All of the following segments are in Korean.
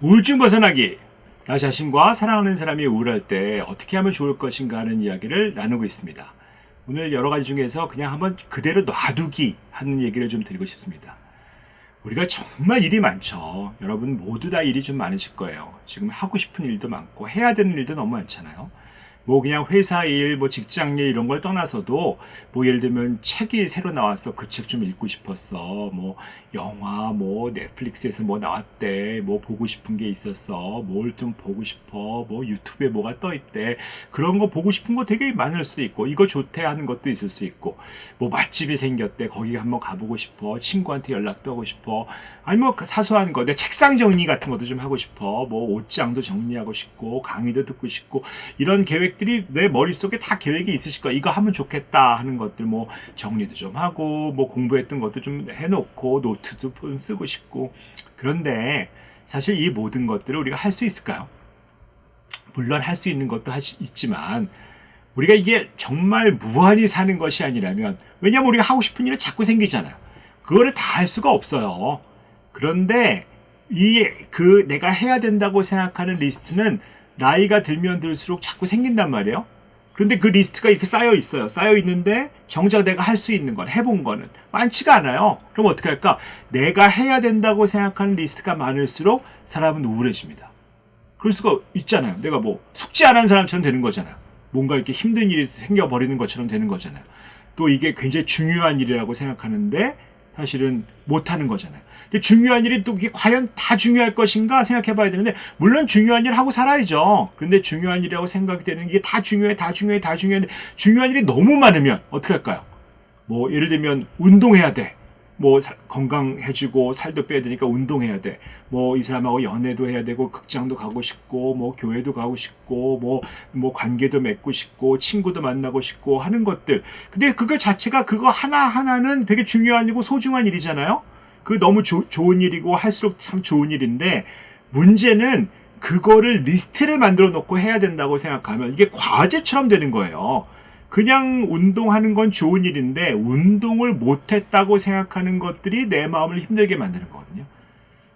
우울증 벗어나기. 나 자신과 사랑하는 사람이 우울할 때 어떻게 하면 좋을 것인가 하는 이야기를 나누고 있습니다. 오늘 여러 가지 중에서 그냥 한번 그대로 놔두기 하는 얘기를 좀 드리고 싶습니다. 우리가 정말 일이 많죠. 여러분 모두 다 일이 좀 많으실 거예요. 지금 하고 싶은 일도 많고 해야 되는 일도 너무 많잖아요. 뭐 그냥 회사 일, 뭐 직장 일 이런 걸 떠나서도 뭐 예를 들면 책이 새로 나왔어. 그 책 좀 읽고 싶었어. 뭐 영화, 뭐 넷플릭스에서 뭐 나왔대. 뭐 보고 싶은 게 있었어. 뭘 좀 보고 싶어. 뭐 유튜브에 뭐가 떠 있대. 그런 거 보고 싶은 거 되게 많을 수도 있고 이거 좋대 하는 것도 있을 수 있고 뭐 맛집이 생겼대. 거기 한번 가보고 싶어. 친구한테 연락도 하고 싶어. 아니 뭐 사소한 거 내 책상 정리 같은 것도 좀 하고 싶어. 뭐 옷장도 정리하고 싶고 강의도 듣고 싶고 이런 계획들이 내 머릿속에 다 계획이 있으실 거야. 이거 하면 좋겠다 하는 것들 뭐 정리도 좀 하고 뭐 공부했던 것도 좀 해놓고 노트도 좀 쓰고 싶고. 그런데 사실 이 모든 것들을 우리가 할 수 있을까요? 물론 할 수 있는 것도 있지만 우리가 이게 정말 무한히 사는 것이 아니라면, 왜냐하면 우리가 하고 싶은 일은 자꾸 생기잖아요. 그거를 다 할 수가 없어요. 그런데 내가 해야 된다고 생각하는 리스트는 나이가 들면 들수록 자꾸 생긴단 말이에요. 그런데 그 리스트가 이렇게 쌓여 있어요. 쌓여 있는데 정작 내가 할 수 있는 건, 해본 거는 많지가 않아요. 그럼 어떻게 할까? 내가 해야 된다고 생각하는 리스트가 많을수록 사람은 우울해집니다. 그럴 수가 있잖아요. 내가 뭐 숙제 안 한 사람처럼 되는 거잖아요. 뭔가 이렇게 힘든 일이 생겨버리는 것처럼 되는 거잖아요. 또 이게 굉장히 중요한 일이라고 생각하는데 사실은 못하는 거잖아요. 근데 중요한 일이 또 이게 과연 다 중요할 것인가 생각해 봐야 되는데, 물론 중요한 일 하고 살아야죠. 근데 중요한 일이라고 생각이 되는 게 다 중요해, 다 중요해, 다 중요한데 중요한 일이 너무 많으면 어떻게 할까요? 뭐 예를 들면 운동해야 돼. 뭐 건강해지고 살도 빼야 되니까 운동해야 돼. 뭐 이 사람하고 연애도 해야 되고 극장도 가고 싶고 뭐 교회도 가고 싶고 뭐 관계도 맺고 싶고 친구도 만나고 싶고 하는 것들. 근데 그거 자체가 그거 하나하나는 되게 중요한 일이고 소중한 일이잖아요. 그 너무 좋은 일이고 할수록 참 좋은 일인데, 문제는 그거를 리스트를 만들어 놓고 해야 된다고 생각하면 이게 과제처럼 되는 거예요. 그냥 운동하는 건 좋은 일인데 운동을 못했다고 생각하는 것들이 내 마음을 힘들게 만드는 거거든요.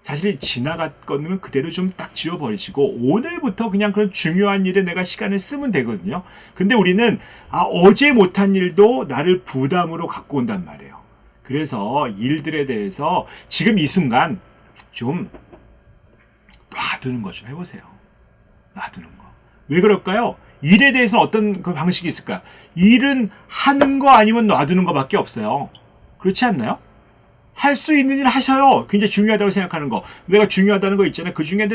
사실 지나갔거든 그대로 좀 딱 지워버리시고 오늘부터 그냥 그런 중요한 일에 내가 시간을 쓰면 되거든요. 근데 우리는 어제 못한 일도 나를 부담으로 갖고 온단 말이에요. 그래서 일들에 대해서 지금 이 순간 좀 놔두는 거 좀 해보세요. 놔두는 거. 왜 그럴까요? 일에 대해서 어떤 그 방식이 있을까요? 일은 하는 거 아니면 놔두는 거밖에 없어요. 그렇지 않나요? 할 수 있는 일 하셔요. 굉장히 중요하다고 생각하는 거. 내가 중요하다는 거 있잖아요. 그 중에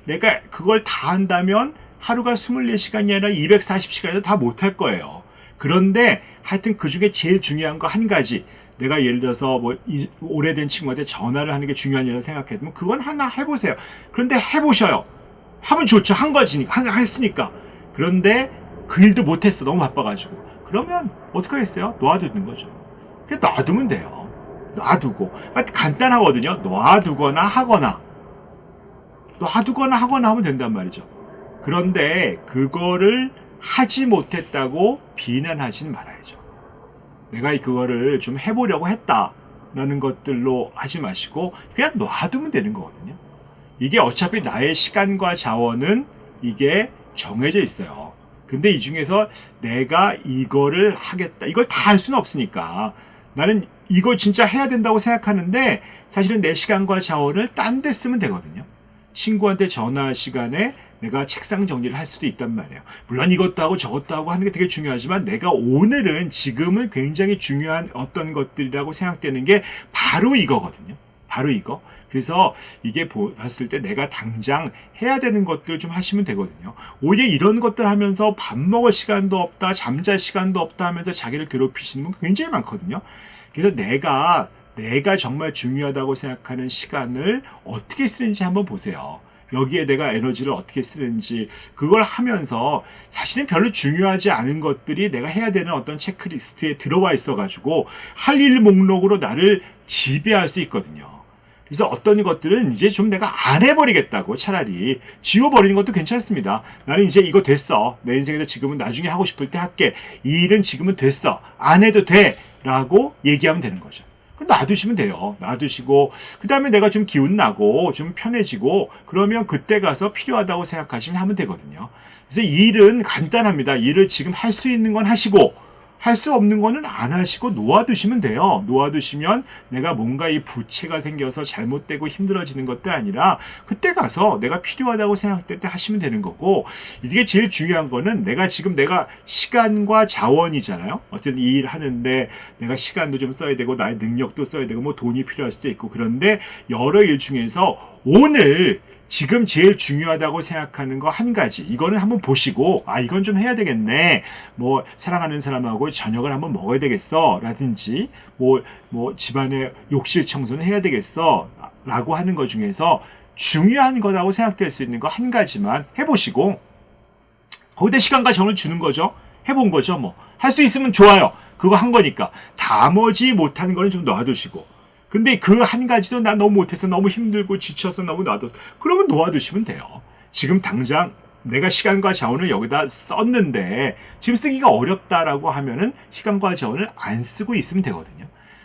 내가 그걸 다 한다면 하루가 24시간이 아니라 240시간에도 다 못할 거예요. 그런데 하여튼 그 중에 제일 중요한 거 한 가지. 내가 예를 들어서 뭐 오래된 친구한테 전화를 하는 게 중요한 일이라고 생각해도 그건 하나 해보세요. 그런데 해보셔요. 하면 좋죠. 한 거지니까. 했으니까. 그런데 그 일도 못했어. 너무 바빠가지고. 그러면 어떻게 하겠어요? 놔두는 거죠. 그냥 놔두면 돼요. 놔두고. 간단하거든요. 놔두거나 하거나 하면 된단 말이죠. 그런데 그거를 하지 못했다고 비난하진 말아야죠. 내가 그거를 좀 해보려고 했다라는 것들로 하지 마시고 그냥 놔두면 되는 거거든요. 이게 어차피 나의 시간과 자원은 이게 정해져 있어요. 근데 이 중에서 내가 이거를 하겠다, 이걸 다 할 수는 없으니까 나는 이거 진짜 해야 된다고 생각하는데 사실은 내 시간과 자원을 딴 데 쓰면 되거든요. 친구한테 전화할 시간에 내가 책상 정리를 할 수도 있단 말이에요. 물론 이것도 하고 저것도 하고 하는 게 되게 중요하지만 내가 오늘은 지금은 굉장히 중요한 어떤 것들이라고 생각되는 게 바로 이거거든요. 바로 이거. 그래서 이게 봤을 때 내가 당장 해야 되는 것들 좀 하시면 되거든요. 오히려 이런 것들 하면서 밥 먹을 시간도 없다, 잠잘 시간도 없다 하면서 자기를 괴롭히시는 분 굉장히 많거든요. 그래서 내가 정말 중요하다고 생각하는 시간을 어떻게 쓰는지 한번 보세요. 여기에 내가 에너지를 어떻게 쓰는지, 그걸 하면서 사실은 별로 중요하지 않은 것들이 내가 해야 되는 어떤 체크리스트에 들어와 있어가지고 할 일 목록으로 나를 지배할 수 있거든요. 그래서 어떤 것들은 이제 좀 내가 안 해버리겠다고 차라리 지워버리는 것도 괜찮습니다. 나는 이제 이거 됐어. 내 인생에서 지금은 나중에 하고 싶을 때 할게. 이 일은 지금은 됐어. 안 해도 돼. 라고 얘기하면 되는 거죠. 놔두시면 돼요. 놔두시고 그 다음에 내가 좀 기운 나고 좀 편해지고 그러면 그때 가서 필요하다고 생각하시면 하면 되거든요. 그래서 일은 간단합니다. 일을 지금 할 수 있는 건 하시고 할 수 없는 거는 안 하시고 놓아두시면 돼요. 놓아두시면 내가 뭔가 이 부채가 생겨서 잘못되고 힘들어지는 것도 아니라 그때 가서 내가 필요하다고 생각될 때 하시면 되는 거고, 이게 제일 중요한 거는 내가 시간과 자원이잖아요. 어쨌든 이 일 하는데 내가 시간도 좀 써야 되고 나의 능력도 써야 되고 뭐 돈이 필요할 수도 있고, 그런데 여러 일 중에서 오늘 지금 제일 중요하다고 생각하는 거 한 가지, 이거는 한번 보시고 이건 좀 해야 되겠네, 뭐 사랑하는 사람하고 저녁을 한번 먹어야 되겠어 라든지 뭐 집안의 욕실 청소는 해야 되겠어 라고 하는 것 중에서 중요한 거라고 생각될 수 있는 거 한 가지만 해보시고 거기다 시간과 정을 주는 거죠. 해본 거죠. 뭐 할 수 있으면 좋아요. 그거 한 거니까. 나머지 못하는 거는 좀 놔두시고, 근데 그 한 가지도 난 너무 못해서 너무 힘들고 지쳐서 너무 놔뒀어, 그러면 놓아두시면 돼요. 지금 당장 내가 시간과 자원을 여기다 썼는데 지금 쓰기가 어렵다라고 하면은 시간과 자원을 안 쓰고 있으면 되거든요.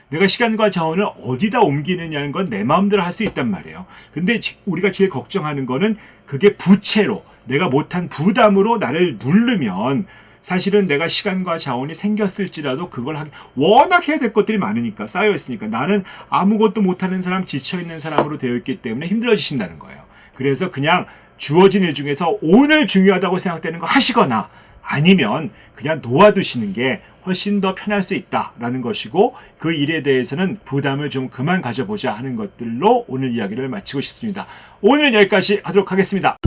내가 시간과 자원을 어디다 옮기느냐는 건 내 마음대로 할 수 있단 말이에요. 근데 우리가 제일 걱정하는 거는 그게 부채로, 내가 못한 부담으로 나를 누르면 사실은 내가 시간과 자원이 생겼을지라도 그걸 워낙 해야 될 것들이 많으니까, 쌓여있으니까 나는 아무것도 못하는 사람, 지쳐있는 사람으로 되어 있기 때문에 힘들어지신다는 거예요. 그래서 그냥 주어진 일 중에서 오늘 중요하다고 생각되는 거 하시거나 아니면 그냥 놓아두시는 게 훨씬 더 편할 수 있다라는 것이고, 그 일에 대해서는 부담을 좀 그만 가져보자 하는 것들로 오늘 이야기를 마치고 싶습니다. 오늘은 여기까지 하도록 하겠습니다.